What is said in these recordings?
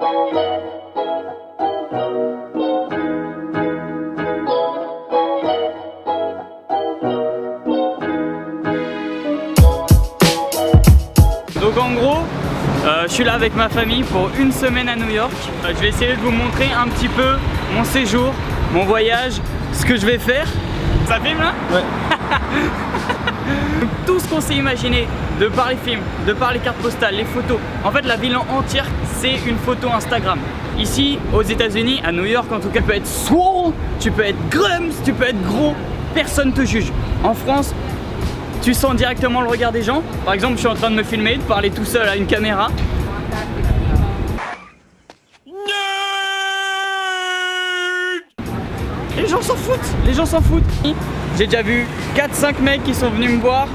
Donc en gros, je suis là avec ma famille pour une semaine à New York. Je vais essayer de vous montrer un petit peu mon séjour, mon voyage, ce que je vais faire. Ça filme là? Ouais. Donc, tout ce qu'on s'est imaginé, de par les films, de par les cartes postales, les photos. En fait, la ville entière, c'est une photo Instagram. Ici, aux États-Unis, à New York en tout cas, tu peux être swole, tu peux être grums, tu peux être gros, personne te juge. En France, tu sens directement le regard des gens. Par exemple, je suis en train de me filmer, de parler tout seul à une caméra. Les gens s'en foutent, les gens s'en foutent. J'ai déjà vu 4-5 mecs qui sont venus me voir.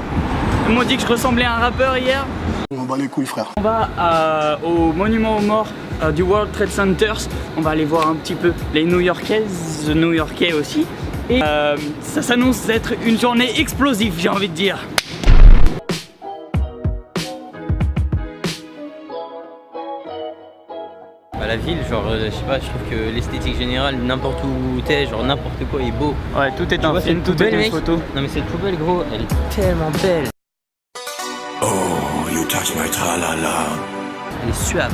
Ils m'ont dit que je ressemblais à un rappeur hier. On bat les couilles, frère. On va au monument aux morts du World Trade Center. On va aller voir un petit peu les New-Yorkaises, les New-Yorkais aussi. Et ça s'annonce être une journée explosive, j'ai envie de dire. Bah, la ville, genre, je sais pas, je trouve que l'esthétique générale, n'importe où t'es, genre n'importe quoi est beau. Ouais, tout est un film, tout est une photo. Non mais cette poubelle, gros, elle est tellement belle. Oh, you touch my tra-la-la. Elle est suave.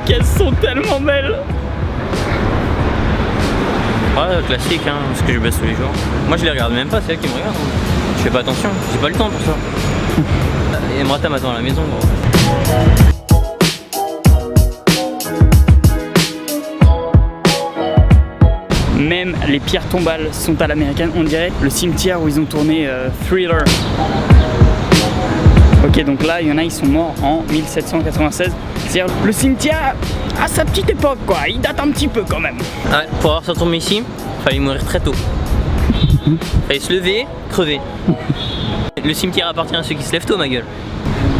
Elles sont tellement belles. Ouais, classique, hein, ce que je baisse tous les jours. Moi je les regarde même pas, c'est elle qui me regarde. Je fais pas attention, j'ai pas le temps pour ça. Et Emrata m'attend à la maison, gros. Même les pierres tombales sont à l'américaine, on dirait le cimetière où ils ont tourné Thriller. Ok, donc là, il y en a, ils sont morts en 1796. C'est-à-dire le cimetière à sa petite époque, quoi. Il date un petit peu quand même. Ouais, pour avoir ça tombé ici, fallait mourir très tôt. Fallait se lever, crever. Le cimetière appartient à ceux qui se lèvent tôt, ma gueule.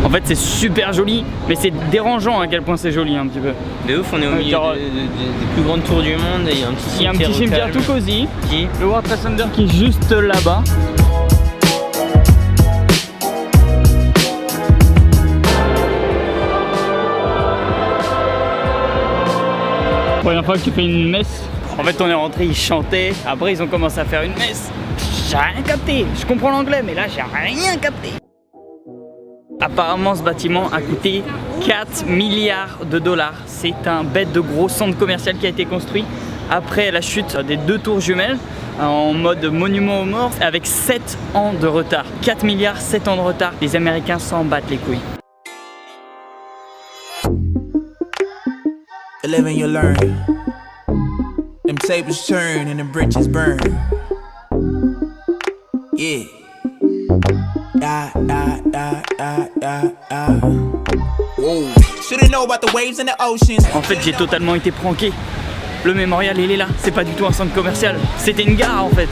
En fait, c'est super joli, mais c'est dérangeant à quel point c'est joli un petit peu. De ouf, on est au milieu des plus grandes tours du monde et il y a un petit cimetière tout cosy. Qui le World Trade Center qui est juste là-bas. Première fois que tu fais une messe. En fait, on est rentré, ils chantaient. Après, ils ont commencé à faire une messe. J'ai rien capté. Je comprends l'anglais, mais là, j'ai rien capté. Apparemment, ce bâtiment a coûté 4 milliards de dollars. C'est un bête de gros centre commercial qui a été construit après la chute des 2 tours jumelles en mode monument aux morts avec 7 ans de retard. 4 milliards, 7 ans de retard. Les Américains s'en battent les couilles. Live and you learn. Them tables turn and them bridges burn. Yeah. Da da da da da da. Whoa. Shouldn't know about the waves and the oceans. En fait, j'ai totalement été pranké. Le mémorial, il est là. C'est pas du tout un centre commercial. C'était une gare en fait.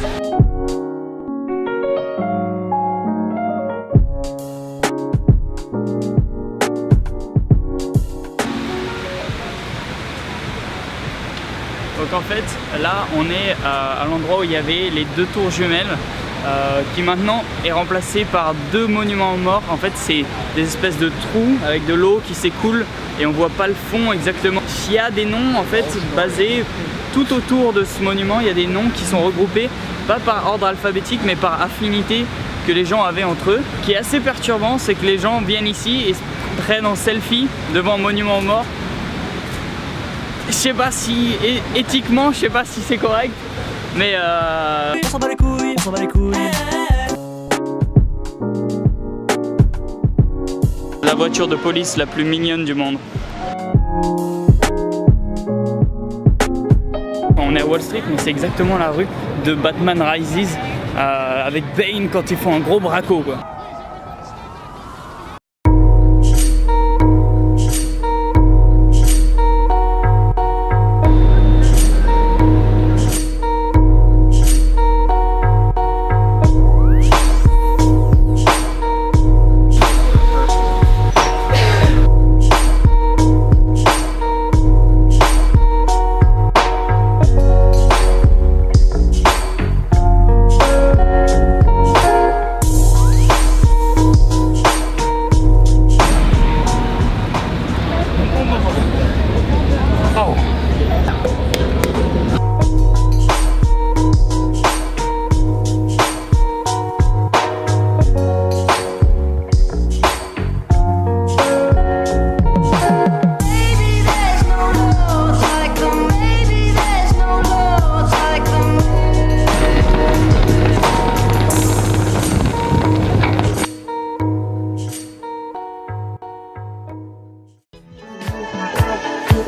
Donc en fait, là, on est à l'endroit où il y avait les 2 tours jumelles qui maintenant est remplacé par 2 monuments aux morts. En fait, c'est des espèces de trous avec de l'eau qui s'écoule et on voit pas le fond exactement. Il y a des noms en fait basés tout autour de ce monument. Il y a des noms qui sont regroupés, pas par ordre alphabétique, mais par affinité que les gens avaient entre eux. Ce qui est assez perturbant, c'est que les gens viennent ici et se prennent en selfie devant un monument aux morts. Je sais pas si éthiquement, je sais pas si c'est correct, mais on s'en bat les couilles, on s'en bat les couilles. La voiture de police la plus mignonne du monde. On est à Wall Street, mais c'est exactement la rue de Batman Rises avec Bane quand ils font un gros braco, quoi.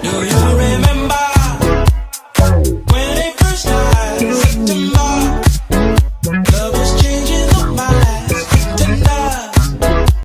Yo, yo.